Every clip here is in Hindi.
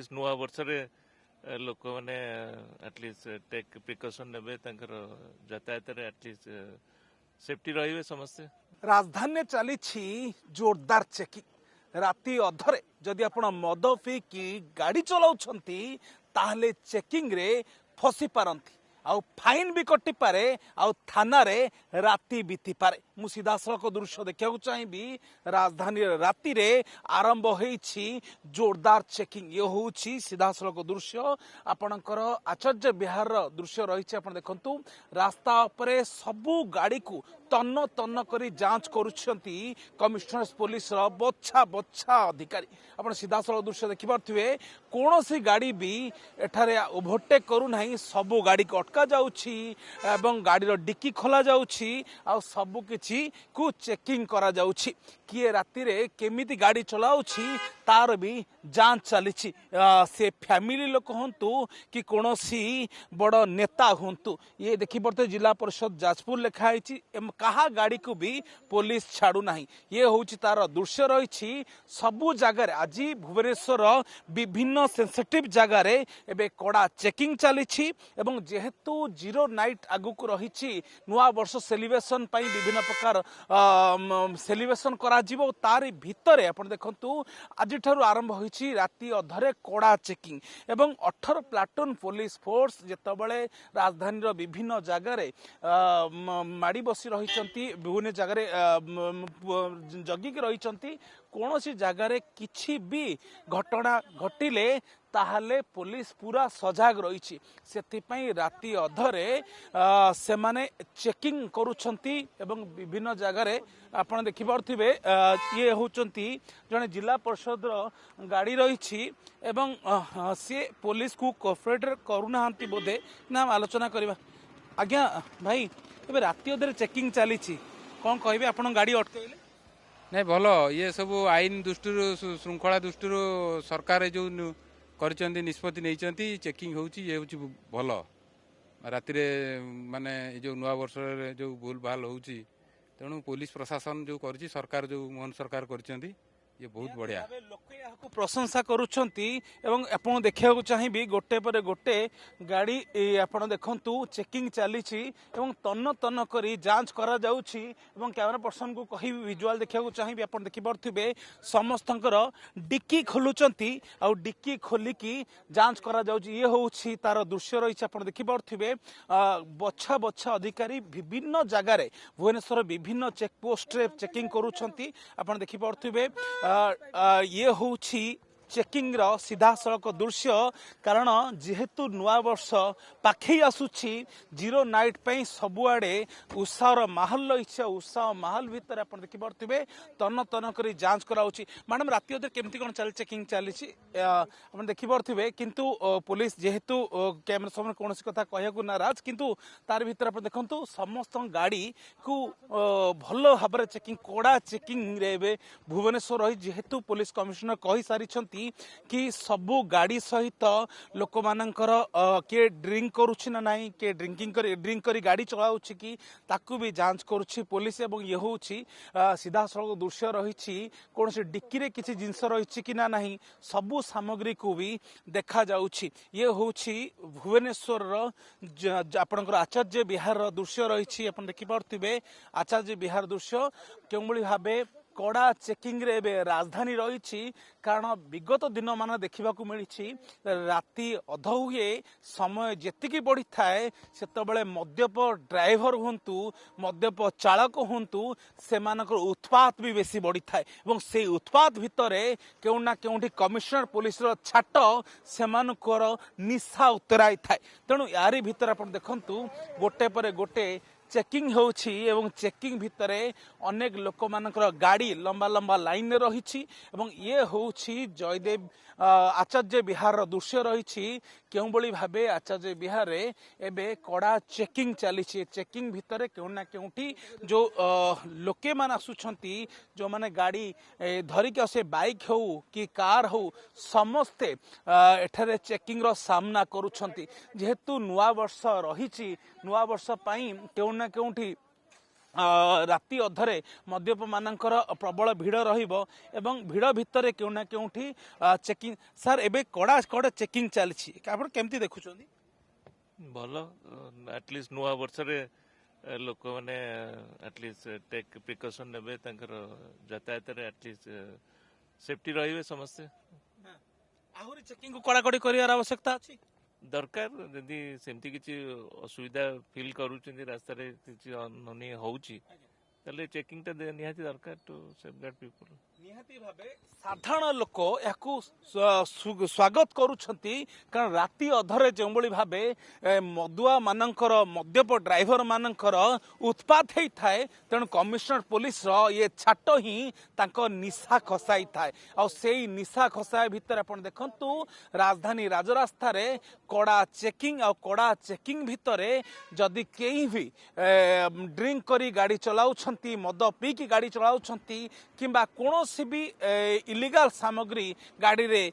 एटलिस्ट नुआ वर्ष लोक मैंने एटलिस्ट टेक प्रिकॉशन नेबे यातायात एटलिस्ट सेफ्टी रहिबे समस्ते। राजधानी चली जोरदार चेकिंग राति अधरे जदि आपण मद पीकी गाड़ी चलाउछंती ताहले चेकिंग रे फसी पारंती आउ फाइन भी कटि पारे आउ थाना रे राति बीती पारे। मु सीधा सड़क दृश्य देखा चाहिए राजधानी राति रे आरंभ होईछि जोरदार चेकिंग। ये हूँ सीधा सड़क दृश्य आपणकर आचार्य विहार दृश्य रही। आप देखु रास्ता उपरे सबू गाड़ी को तन्न तन्न करी जांच करुछंती कमिशनर पुलिस बच्छा बच्छा अधिकारी। आप सीधा सड़क दृश्य देखिपे कौन सी गाड़ी भी एठारे ओभरटेक करू नहीं, सबू गाड़ी को अटका जाउछि एवं गाड़ी डिक्की खोला जाउछि आ सबु किछि को चेकिंग करा जाउछि। किए राति रे केमिति गाड़ी चलाउछि तार भी जांच चलीछि। से फैमिली लोक हंतु कि कौनसी बड़ नेता हंतु ये देखि पड़ते जिला परिषद जाजपुर लिखाई कहा गाड़ी को भी पुलिस छाड़ू नहीं। ये होछि तार दृश्य रही सबू जगार। आज भुवनेश्वर विभिन्न सेंसिटिव जगार एबे कड़ा चेकिंग चली जेहेतु जीरो नाइट आगुक रही नुआ वर्ष सेलिब्रेशन पाई विभिन्न प्रकार सेलिब्रेशन करा जिवो तार भितरे आपण देखंतु आज ठारू आरंभ होईछि राति अधरे कड़ा चेकिंग एवं 18 प्लाटून पुलिस फोर्स जेतबळे राजधानी विभिन्न जगार माड़ी बसी रही विभिन्न जगार जगिक रही कौन सी जगार किछि भी घटना घटिले ताहले पुलिस पूरा सजाग रही। से राति अधरे से माने चेकिंग करुछंती एवं विभिन्न जगार आपण देखि पारथिबे ये होचंती जने जिला परिषद गाड़ी रही एवं से पुलिस को कोऑपरेट करूनाहांती बोधे नाम आलोचना करबा। आज्ञा भाई एबे राति अधरे चेकिंग चली कौन कहबे आपण गाड़ी अटकैले नहीं भल ये सब आईन दृष्टि श्रृंखला दृष्टि सरकार जो करचंती निष्पत्ति नहीं चेकिंग होची ये होची भल राति माने जो नुआ वर्ष जो भूल भाल होची तेणु पुलिस प्रशासन जो करची सरकार जो मोहन सरकार करचंती ये बहुत बढ़िया लोक प्रशंसा करुछंती एवं आपण देखिया चाहिए गोटे पर गोटे गाड़ी आपण देखंतु चेकिंग चली एवं तन्न तन्न करी जांच करा जाउछि एवं कैमरा पर्सन को कहि विजुअल देखिया चाहिए आपण देखि परथिबे समस्तंकर डिक्की खोलुचंती आ डिक्की खोलिकी जांच करा जाउछि। ये होछि तार दृश्य रही आपण देखि परथिबे बच्छा बच्छा अधिकारी विभिन्न जगार भुवनेश्वर विभिन्न चेक पोस्ट रे चेकिंग करुछंती आपण देखि परथिबे ये होछि चेकिंग रो सीधा सड़क दृश्य कारण जेहेतु नुआ वर्ष पाखे आसुछि जीरो नाइट पे सबुआड़े उत्साह माहौल रही उत्साह माहौल भितर आप देखि पारथिबे तन्न तन्न करी जांच कराउछि। मैडम राति अधर केमती कोन चल चेकिंग चली आप देखि पारथिबे किंतु पुलिस जेहेतु कैमरा सामने कौन कथा कहया नाराज किंतु तार भितर आप देखंतु समस्त गाड़ी को भल भाव चेकिंग कड़ा चेकिंग रे भुवनेश्वर रही जेहेतु पुलिस कमिशनर कहि सारिछंती कि सबू गाड़ी सहित लोक मानकर किए ड्रिंक करुछि ना नहीं किए ड्रिंक करी गाड़ी चलाउछि कि ताकू भी जांच करुछि पुलिस। एवं ये होछि सीधा सड़क दृश्य रही कौन से डिक्की रे किछि जिंस रही कि ना नहीं सबू सामग्री को भी देखा जाउछि। ये होछि भुवनेश्वर आपनकर आचार्य विहार दृश्य रही आपण देखि पारथिबे आचार्य विहार दृश्य केउमली भाबे कड़ा चेकिंग रे राजधानी रही कारण विगत दिन मान देखा मिली राति अध हुए समय जेतिकी बढ़ी थाए से मद्यप ड्राइवर हूँ मद्यप चालक हूँ से उत्पात भी बेसी बढ़ी थाए से उत्पात भितर केउ ना केउठी कमिशनर पुलिस छाट से निशा उतराई थाए। तेणु यारी भितर आप देखु गोटे पर गोटे चेकिंग होछि एवं चेकिंग भितरे अनेक लोक मानकर गाड़ी लंबा लंबा लाइन रही एवं ये होछि जयदेव आचार्य विहार दृश्य रही केउबली भाबे आचार्य विहार एबे कड़ा चेकिंग चली चेकिंग भितरे केउ ना केउठी जो लोके मान आसुछंती जो माने गाड़ी धरिक से बाइक हो कि कार हो समस्ते एठारे चेकिंग रो सामना करुछंती जेहेतु नुआ वर्ष रही नुआ वर्ष पाई केउ ना केउठी राति अधरे मद्यप मानकर प्रबल भिड़ रहिबो एवं भिड़ भितर केउ ना केउठी चेकिंग सर एबे कड़ा कड़ा चेकिंग चलछि आपण केमती देखुछोंदी ଭଲ ଆଟଲିଷ୍ଟ ନୂଆ ବର୍ଷରେ ଲୋକମାନେ ଆଟଲିଷ୍ଟ ଟେକ୍ ପ୍ରିକସନ୍ ନେବେ ତାଙ୍କର ଯାତାୟାତରେ ଆଟଲିଷ୍ଟ ସେଫ୍ଟି ରହିବେ ସମସ୍ତେ ଆହୁରି ଚେକିଂ କୁ କଡ଼ାକଡ଼ି କରିବାର ଆବଶ୍ୟକତା ଅଛି ଦରକାର ଯଦି ସେମିତି କିଛି ଅସୁବିଧା ଫିଲ୍ କରୁଛନ୍ତି ରାସ୍ତାରେ କିଛି ଅନହନି ହେଉଛି ତାହେଲେ ଚେକିଂଟା ନିହାତି ଦରକାର ଟୁ ସେଫଗାର୍ଡ ପିପୁଲ निहाती भाबे साधारण लोक याकू स्वागत करुछंती कारण राति अधरे जोबली भाबे मदुआ मानकर मद्यप ड्राइवर मानकर उत्पात हेई थाए तेणु कमिशनर पुलिस रो ये छाट ही तांको निशा खसाई थाए आ सेई निशा खसाई भितर आपण देखंतु राजधानी राजरास्ता रे कड़ा चेकिंग आ कड़ा चेकिंग भितरे जदि केही भी ड्रिंक करी गाड़ी चलाउछंती मद पी की गाड़ी चलाउछंती किंबा कोनोसी भी इलीगल सामग्री गाड़ी रे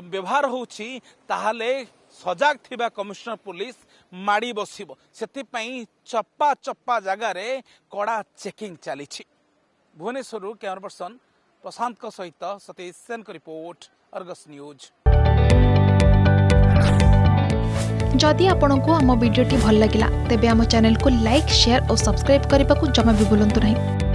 व्यवहार होउछि ताहाले सजाग थिबा कमिशनर पुलिस माड़ी बसिबो सेति चप्पा चप्पा जगह रे कड़ा चेकिंग चलीछि भुवनेश्वर कैमरा पर्सन प्रशांत को सहित सतीश सेन को रिपोर्ट अर्गस न्यूज जदि आपंक आम भिडी भल लगा तेब आम चैनल को लाइक शेयर और सब्सक्राइब करने को जमा भी भूलु नहीं।